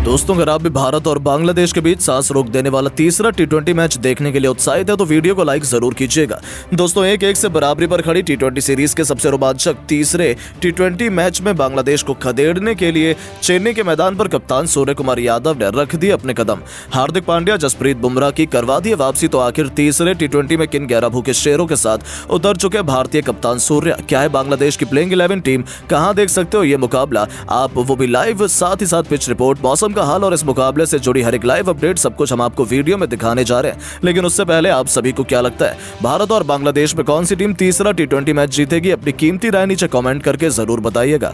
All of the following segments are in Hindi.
दोस्तों, अगर आप भी भारत और बांग्लादेश के बीच सांस रोक देने वाला तीसरा टी20 मैच देखने के लिए उत्साहित है तो वीडियो को लाइक जरूर कीजिएगा। दोस्तों, 1-1 से बराबरी पर खड़ी टी20 सीरीज के सबसे रोमांचक तीसरे टी20 मैच में बांग्लादेश को खदेड़ने के लिए चेन्नई के मैदान पर कप्तान सूर्य कुमार यादव ने रख दिए अपने कदम। हार्दिक पांड्या, जसप्रीत बुमराह की करवा दी वापसी। तो आखिर तीसरे टी20 में किन 11 भूखे शेरों के साथ उतर चुके भारतीय कप्तान सूर्य? क्या है बांग्लादेश की प्लेइंग 11 टीम? कहां देख सकते हो ये मुकाबला आप, वो भी लाइव, साथ ही साथ पिच रिपोर्ट, मौसम का हाल और इस मुकाबले से जुड़ी हर एक लाइव अपडेट, सब कुछ हम आपको वीडियो में दिखाने जा रहे हैं। लेकिन उससे पहले आप सभी को क्या लगता है, भारत और बांग्लादेश में कौन सी टीम तीसरा टी20 मैच जीतेगी? अपनी कीमती राय नीचे कमेंट करके जरूर बताइएगा।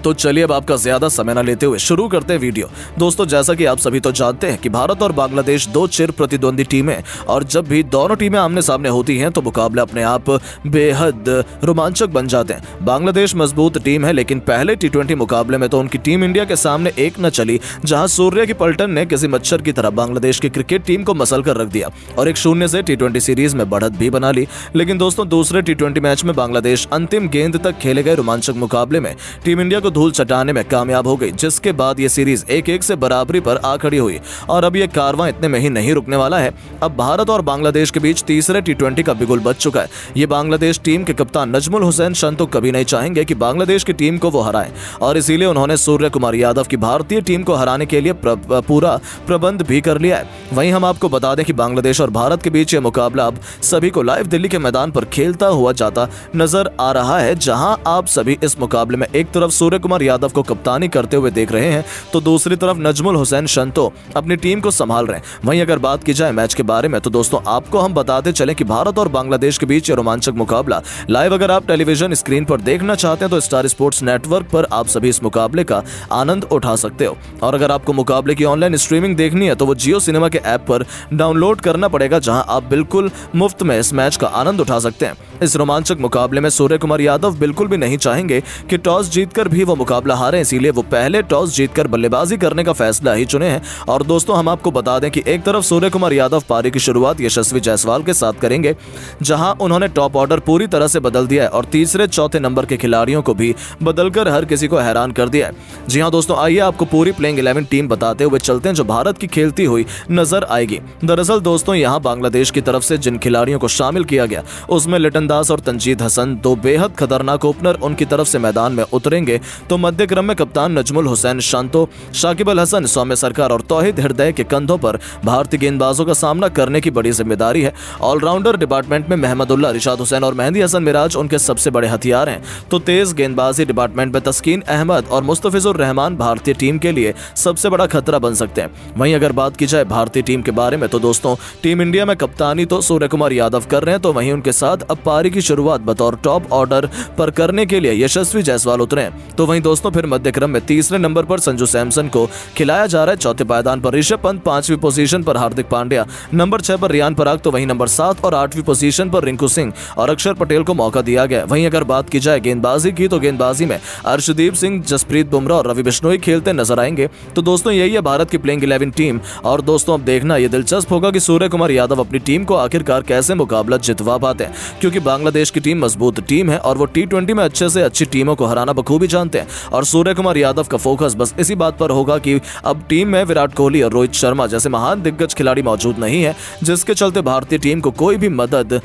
तो चलिए अब आपका ज्यादा समय न लेते हुए शुरू करते हैं वीडियो। दोस्तों, जैसा कि आप सभी तो जानते हैं कि भारत और बांग्लादेश दो चिर प्रतिद्वंदी टीमें, और जब भी दोनों टीमें आमने सामने होती हैं तो मुकाबले अपने आप बेहद रोमांचक बन जाते हैं। बांग्लादेश मजबूत टीम है, लेकिन पहले टी20 मुकाबले में तो उनकी टीम इंडिया के सामने एक न चली, जहां सूर्य की पलटन ने किसी मच्छर की तरह बांग्लादेश की क्रिकेट टीम को मसल कर रख दिया और 1-0 से टी20 सीरीज में बढ़त भी बना ली। लेकिन दोस्तों, दूसरे टी20 मैच में बांग्लादेश अंतिम गेंद तक खेले गए रोमांचक मुकाबले में टीम इंडिया को धूल चटाने में कामयाब हो गई, जिसके बाद ये सीरीज 1-1 से बराबरी पर आ खड़ी हुई। और अब ये कारवां इतने में ही नहीं रुकने वाला है। अब भारत और बांग्लादेश के बीच तीसरे टी20 का बिगुल बज चुका है। ये बांग्लादेश टीम के कप्तान नजमुल हुसैन शंतो कभी नहीं चाहेंगे कि बांग्लादेश की टीम को वो हराए, और इसीलिए उन्होंने सूर्य कुमार यादव की भारतीय टीम को हराने के लिए पूरा प्रबंध भी कर लिया है। वहीं हम आपको बता दें कि बांग्लादेश और भारत के बीच ये मुकाबला अब सभी को लाइव दिल्ली के मैदान पर खेलता हुआ जाता नजर आ रहा है, जहां आप सभी इस मुकाबले में एक तरफ सूर्य कुमार यादव को कप्तानी करते हुए देख रहे हैं तो दूसरी तरफ नजमुल हुसैन शंतो अपनी टीम को संभाल रहे हैं। वहीं अगर बात की जाए मैच के बारे में तो दोस्तों, आपको हम बताते चलें कि भारत और बांग्लादेश के बीच ये रोमांचक मुकाबला लाइव अगर आप टेलीविजन स्क्रीन पर देखना चाहते हैं तो स्टार स्पोर्ट्स नेटवर्क पर आप सभी इस मुकाबले का आनंद उठा सकते हो। और अगर आपको मुकाबले की ऑनलाइन स्ट्रीमिंग देखनी है तो वो जियो सिनेमा के ऐप पर डाउनलोड करना पड़ेगा, जहां आप बिल्कुल मुफ्त में इस मैच का आनंद उठा सकते हैं। इस रोमांचक मुकाबले में सूर्य कुमार यादव बिल्कुल भी नहीं चाहेंगे कि टॉस जीतकर भी वो मुकाबला हारे, इसीलिए वो पहले टॉस जीतकर बल्लेबाजी करने का फैसला ही चुने हैं। और दोस्तों, हम आपको बता दें कि एक तरफ सूर्य कुमार यादव पारी की शुरुआत यशस्वी जायसवाल के साथ करेंगे, जहां उन्होंने टॉप ऑर्डर पूरी तरह से बदल दिया है और तीसरे चौथे नंबर के खिलाड़ियों को भी बदलकर हर किसी को हैरान कर दिया है। जी हां दोस्तों, आइए आपको पूरी प्लेइंग 11 टीम बताते हुए चलते हैं जो भारत की खेलती हुई नजर आएगी। दरअसल दोस्तों, यहाँ बांग्लादेश की तरफ से जिन खिलाड़ियों को शामिल किया गया उसमें लिटन दास और तंजीद हसन, दो बेहद खतरनाक ओपनर, उनकी तरफ से मैदान में उतरेंगे। तो मध्य क्रम में कप्तान नजमुल हुसैन शंतो, शाकिब अल हसन, सौम्य सरकार और तौहीद हृदय के कंधों पर भारतीय गेंदबाजों का सामना करने की बड़ी जिम्मेदारी है। ऑलराउंडर डिपार्टमेंट में महमदुल्लाह, रिशाद हुसैन और मेहदी हसन मिराज उनके सबसे बड़े हथियार हैं। तो तेज गेंदबाजी डिपार्टमेंट में तस्कीन अहमद और मुस्तफिजुर रहमान भारतीय टीम के लिए सबसे बड़ा खतरा बन सकते हैं। वहीं अगर बात की जाए भारतीय टीम के बारे में तो दोस्तों, टीम इंडिया में कप्तानी तो सूर्य कुमार यादव कर रहे हैं, तो वहीं उनके साथ अब पारी की शुरुआत बतौर टॉप ऑर्डर पर करने के लिए यशस्वी जायसवाल उतरे हैं। तो वहीं दोस्तों, फिर मध्य क्रम में तीसरे नंबर पर संजू सैमसन को खिलाया जा रहा है। चौथे पायदान पर ऋषभ पंत, 5वीं पोजीशन पर हार्दिक पांड्या, नंबर 6 पर रियान पराग, तो वहीं नंबर 7 और 8वीं पोजीशन पर रिंकू सिंह और अक्षर पटेल को मौका दिया गया। वहीं अगर बात की जाए गेंदबाजी की तो गेंदबाजी में अर्शदीप सिंह, जसप्रीत बुमराह और रवि बिश्नोई खेलते नजर आएंगे। तो दोस्तों, यही है भारत की प्लेइंग 11 टीम। और दोस्तों, अब देखना ये दिलचस्प होगा कि सूर्य कुमार यादव अपनी टीम को आखिरकार कैसे मुकाबला जितवा पाते हैं, क्योंकि बांग्लादेश की टीम मजबूत टीम है और वो टी20 में अच्छे से अच्छी टीमों को हराना बखूबी जानते हैं। और सूर्य कुमार यादव का फोकस बस इसी बात पर होगा कि अब टीम में विराट कोहली और रोहित शर्मा जैसे महान दिग्गज खिलाड़ी मौजूद नहीं है, जिसके चलते भारतीय टीम को कोई भी मदद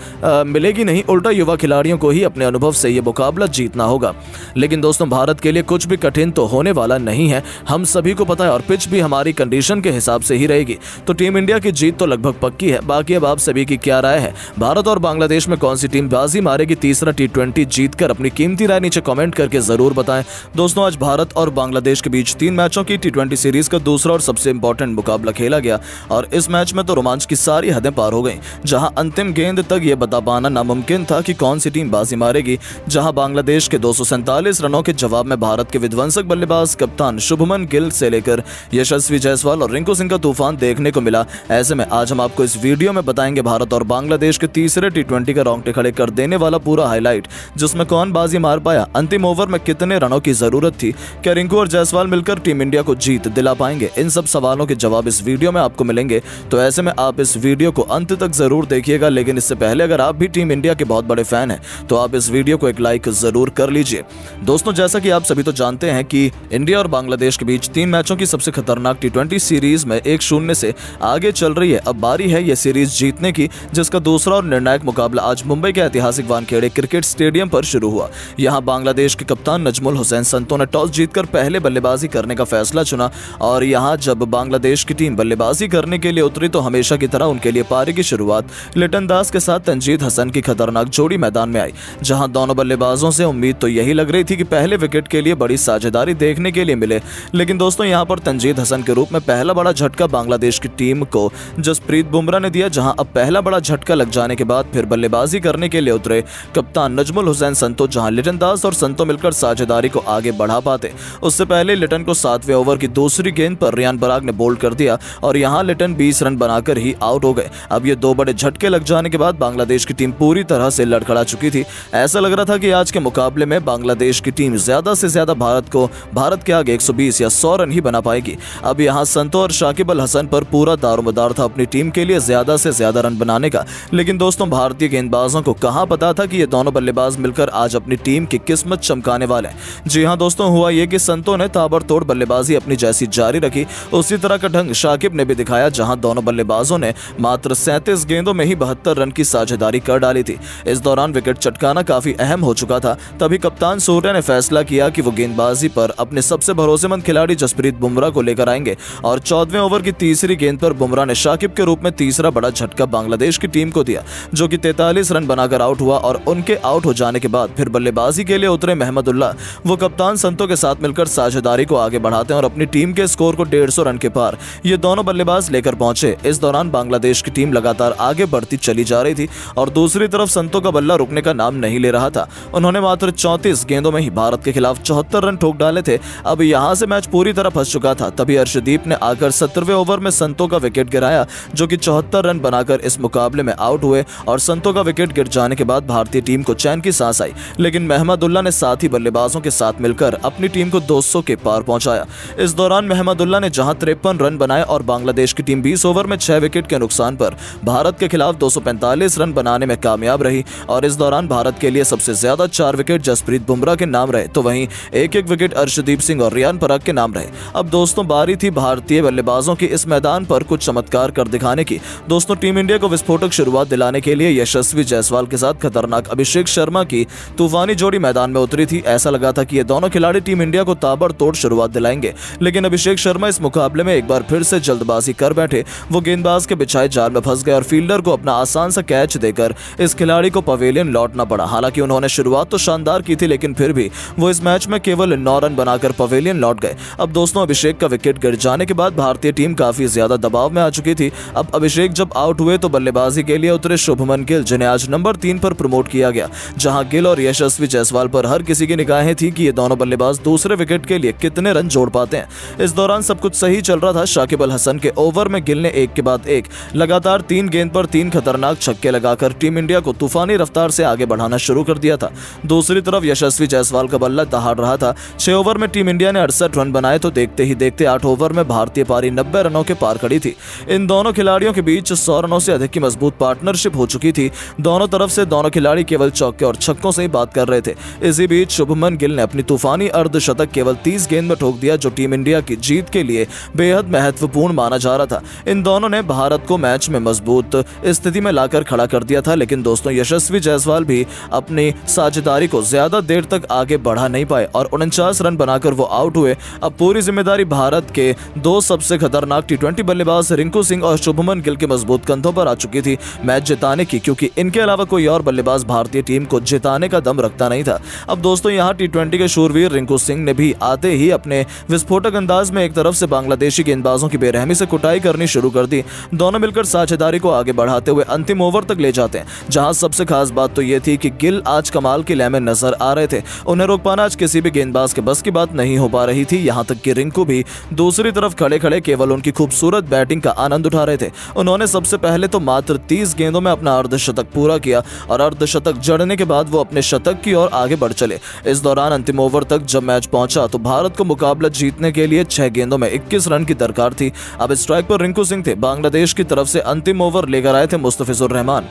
मिलेगी नहीं। उल्टा युवा खिलाड़ियों को ही अपने अनुभव से ये मुकाबला जीतना होगा। लेकिन दोस्तों, भारत के लिए कुछ भी कठिन तो होने वाला नहीं है, हम सभी को पता है, और पिच भी हमारी कंडीशन के हिसाब से ही रहेगी। तो टीम इंडिया की जीत तो लगभग पक्की है। बाकी अब आप सभी की क्या राय है, भारत और बांग्लादेश में कौन सी टीम बाजी मारेगी तीसरा टी20 जीतकर? अपनी कीमती राय नीचे कमेंट करके जरूर बताएं। दोस्तों, आज भारत और बांग्लादेश के बीच 3 मैचों की टी20 सीरीज का दूसरा और सबसे इंपॉर्टेंट मुकाबला खेला गया, और इस मैच में तो रोमांच की सारी हदें पार हो गई, जहां अंतिम गेंद तक ये बता पाना नामुमकिन था कि कौन सी टीम बाजी मारेगी। जहां बांग्लादेश के 247 रनों के जवाब में भारत के विध्वंसक बल्लेबाज कप्तान शुभमन गिल से लेकर यशस्वी जायसवाल और रिंकू सिंह का तूफान देखने को मिला। ऐसे में आज हम आपको इस वीडियो में बताएंगे भारत और बांग्लादेश के तीसरे टी20 का रोंगटे खड़े कर देने वाला पूरा हाईलाइट, जिसमें कौन बाजी मार पाया, अंतिम ओवर में कितने रनों की जरूरत थी, क्या रिंकू और जायसवाल मिलकर टीम इंडिया को जीत दिला पाएंगे, इन सब सवालों के जवाब इस वीडियो में आपको मिलेंगे। तो ऐसे में आप इस वीडियो को अंत तक जरूर देखिएगा। लेकिन इससे पहले अगर आप भी टीम इंडिया के बहुत बड़े फैन हैं तो आप इस वीडियो को एक लाइक जरूर कर लीजिए। दोस्तों, जैसा कि आप सभी तो जानते हैं कि इंडिया और बांग्लादेश के बीच 3 मैचों की सबसे खतरनाक T20 सीरीज में 1-0 से आगे चल रही है। अब बारी है यह सीरीज जीतने की, जिसका दूसरा और निर्णायक मुकाबला आज मुंबई के ऐतिहासिक वानखेड़े क्रिकेट स्टेडियम पर शुरू हुआ। यहां बांग्लादेश के कप्तान नजमुल हुसैन संतो ने टॉस जीतकर पहले बल्लेबाजी करने का फैसला चुना और यहां जब बांग्लादेश की टीम बल्लेबाजी करने के लिए उतरी तो हमेशा की तरह उनके लिए पारी की शुरुआत लिटन दास के साथ तंजीद हसन की खतरनाक जोड़ी मैदान में आई, जहां दोनों बल्लेबाजों से उम्मीद तो यही लग रही थी कि पहले विकेट के लिए बड़ी साझेदारी देखने के लिए मिले। लेकिन दोस्तों, यहां पर तंजीद हसन के रूप में पहला बड़ा झटका बांग्लादेश की टीम को जसप्रीत बुमराह ने दिया, जहां अब पहला बड़ा झटका लग जाने के बाद फिर बल्लेबाजी करने के लिए उतरे कप्तान नजमुल हुसैन संतो, जहां लिटन दास और संतो मिलकर साझेदारी को आगे बढ़ा पाते। उससे पहले लिटन को 7वें ओवर की दूसरी गेंद पर रियान पराग ने बोल्ड कर दिया और यहां लिटन 20 रन बनाकर ही आउट हो गए। अब ये 2 बड़े झटके लग जाने के बाद बांग्लादेश की टीम पूरी तरह से लड़खड़ा चुकी थी। ऐसा लग रहा था कि आज के मुकाबले में बांग्लादेश की टीम ज्यादा से ज्यादा भारत के आगे 120 या 100 रन ही बना पाएगी। अब यहां संतो और शाकिब अल हसन पर पूरा दारोमदार था अपनी टीम के लिए ज्यादा से ज्यादा रन बनाने का। लेकिन दोस्तों, भारतीय गेंदबाजों को कहां पता था कि ये दोनों बल्लेबाज मिलकर आज अपनी टीम की किस्मत चमकाने वाले हैं। जी हां दोस्तों, हुआ ये कि संतो ने ताबड़तोड़ बल्लेबाजी अपनी जैसी जारी रखी, उसी तरह का ढंग शाकिब ने भी दिखाया, जहां दोनों बल्लेबाजों ने मात्र 37 गेंदों में ही 72 रन की साझेदारी कर डाली थी। इस दौरान विकेट चटकाना काफी अहम हो चुका था। तभी कप्तान सूर्य ने फैसला किया कि वो गेंदबाजी पर अपने सबसे भरोसेमंद खिलाड़ी जसप्रीत बुमराह को लेकर आएंगे और 14वें ओवर की तीसरी गेंद पर बुमराह ने शाकिब के रूप में तीसरा बड़ा झटका बांग्लादेश की टीम को दिया, जो कि 43 रन बनाकर आउट हुआ। और उनके आउट हो जाने के बाद फिर बल्लेबाजी के लिए उतरे महमदुल्लाह, वो कप्तान संतो के साथ मिलकर साझेदारी को आगे बढ़ाते हैं और अपनी टीम के स्कोर को 150 रन के पार ये दोनों बल्लेबाज लेकर पहुंचे। इस दौरान बांग्लादेश की टीम लगातार आगे बढ़ती चली जा रही थी और दूसरी तरफ संतो का बल्ला रुकने का नाम नहीं ले रहा था। उन्होंने मात्र 34 गेंदों में ही भारत के खिलाफ 74 रन ठोक डाले थे। अब यहां से मैच पूरी तरह फंस चुका था। तभी अर्शदीप ने आकर 17वें ओवर में संतो का विकेट गिराया, जो कि 74 रन बनाकर इस मुकाबले में आउट हुए और संतो का विकेट गिर जाने के बाद भारतीय टीम को चैन की सांस आई। लेकिन महमदुल्लाह ने साथ ही बल्लेबाजों के साथ मिलकर अपनी टीम को 200 के पार पहुंचाया। इस दौरान महमदुल्लाह ने जहां 53 रन बनाए और बांग्लादेश की टीम 20 ओवर में 6 विकेट के नुकसान पर भारत के खिलाफ 245 रन बनाने में कामयाब रही। और इस दौरान भारत के लिए सबसे ज्यादा 4 विकेट जसप्रीत बुमराह के नाम रहे, तो वहीं 1-1 विकेट अर्शदीप सिंह और रियान पराग के नाम रहे। अब दोस्तों, बारी थी भारतीय बल्लेबाजों की इस मैदान पर कुछ चमत्कार कर दिखाने की। दोस्तों, टीम इंडिया को विस्फोटक शुरुआत दिलाने के लिए यशस्वी जायसवाल के साथ खतरनाक अभिषेक शर्मा की तूफानी जोड़ी मैदान में उतरी थी। ऐसा लगा था कि ये दोनों खिलाड़ी टीम इंडिया को ताबड़तोड़ शुरुआत दिलाएंगे, लेकिन अभिषेक शर्मा इस मुकाबले में एक बार फिर से जल्दबाजी कर बैठे। वो गेंदबाज के बिछाए जाल में फंस गए और फील्डर को अपना आसान सा कैच देकर इस खिलाड़ी को पवेलियन लौटना पड़ा। हालांकि उन्होंने शुरुआत तो शानदार की थी, लेकिन फिर भी वो इस मैच में केवल 9 रन बनाकर पवेलियन लौट गए। अब दोस्तों, अभिषेक का विकेट गिर जाने के बाद भारतीय टीम काफी ज्यादा दबाव में आ चुकी थी। अब अभिषेक जब आउट हुए तो बल्लेबाजी के लिए उतरे शुभमन गिल, जिन्हें आज नंबर 3 पर प्रमोट किया गया, जहां गिल और यशस्वी जायसवाल पर हर किसी की निगाहें थी कि ये दोनों बल्लेबाज दूसरे विकेट के लिए कितने रन जोड़ पाते हैं। इस दौरान सब कुछ सही चल रहा था। शाकिब अल हसन के ओवर में गिल ने एक के बाद एक लगातार 3 गेंद पर 3 खतरनाक छक्के लगाकर टीम इंडिया को तूफानी रफ्तार से आगे बढ़ाना शुरू कर दिया था। दूसरी तरफ यशस्वी जायसवाल का बल्ला दहाड़ रहा था। 6 ओवर में टीम इंडिया ने 68 रन बनाए तो देखते ही देखते 8 ओवर में भारतीय पारी 90 रनों के पार खड़ी थी। इन दोनों खिलाड़ियों के बीच 100 रनों से अधिक की मजबूत पार्टनरशिप हो चुकी थी। दोनों तरफ से दोनों खिलाड़ी केवल चौके और छक्कों से ही बात कर रहे थे। इसी बीच शुभमन गिल ने अपनी तूफानी अर्धशतक केवल 30 गेंद में ठोक दिया, जो टीम इंडिया की जीत के लिए बेहद महत्वपूर्ण माना जा रहा था। इन दोनों ने भारत को मैच में मजबूत स्थिति में लाकर खड़ा कर दिया था। लेकिन दोस्तों, यशस्वी जायसवाल भी अपनी साझेदारी को ज्यादा देर तक आगे बढ़ा नहीं पाए और 49 रन बनाकर वो आउट हुए। अब पूरी जिम्मेदारी भारत के 2 सबसे खतरनाक T20 बल्लेबाज रिंकू सिंह और शुभमन गिल के मजबूत कंधों पर आ चुकी थी मैच जिताने की, क्योंकि इनके अलावा कोई और बल्लेबाज भारतीय टीम को जिताने का दम रखता नहीं था। अब दोस्तों, यहाँ T20 के शूरवीर रिंकू सिंह ने भी आते ही अपने विस्फोटक अंदाज में एक तरफ से बांग्लादेशी गेंदबाजों की बेरहमी से कुटाई करनी शुरू कर दी। दोनों मिलकर साझेदारी को आगे बढ़ाते हुए अंतिम ओवर तक ले जाते हैं, जहां सबसे खास बात तो यह थी कि गिल आज कमाल की लय में नजर आ रहे थे। उन्हें रोक पाना आज किसी भी गेंदबाज के बस की बात नहीं हो पा रही थी। यहां तक कि रिंकू भी दूसरी तरफ खड़े खड़े केवल उनकी खूबसूरत बैटिंग का आनंद उठा रहे थे। उन्होंने सबसे पहले तो मात्र 30 गेंदों में अपना अर्धशतक पूरा किया और अर्धशतक जड़ने के बाद वो अपने शतक की ओर आगे बढ़ चले। इस दौरान अंतिम ओवर तक जब मैच पहुंचा तो भारत को मुकाबला जीतने के लिए 6 गेंदों में 21 रन की दरकार थी। अब स्ट्राइक पर रिंकू सिंह थे। बांग्लादेश की तरफ से अंतिम ओवर लेकर आए थे मुस्तफिजुर रहमान।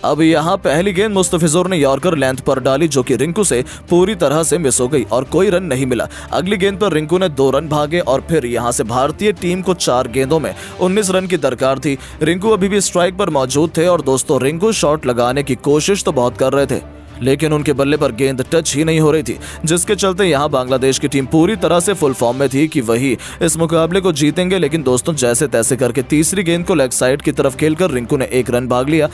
अब यहां पहली गेंद मुस्तफिजुर ने यॉर्कर लेंथ पर डाली जो कि रिंकू से पूरी तरह से मिस हो गई और कोई रन नहीं मिला। अगली गेंद पर रिंकू ने 2 रन भागे और फिर यहां से भारतीय टीम को 4 गेंदों में 19 रन की दरकार थी। रिंकू अभी भी स्ट्राइक पर मौजूद थे और दोस्तों रिंकू शॉट लगाने की कोशिश तो बहुत कर रहे थे, लेकिन उनके बल्ले पर गेंद टच ही नहीं हो रही थी, जिसके चलते यहां बांग्लादेश की टीम पूरी तरह से फुल फॉर्म में थी कि वही इस मुकाबले को जीतेंगे। लेकिन दोस्तों जैसे तैसे करके तीसरी गेंद को लेग साइड की तरफ खेलकर रिंकू ने 1 रन भाग लिया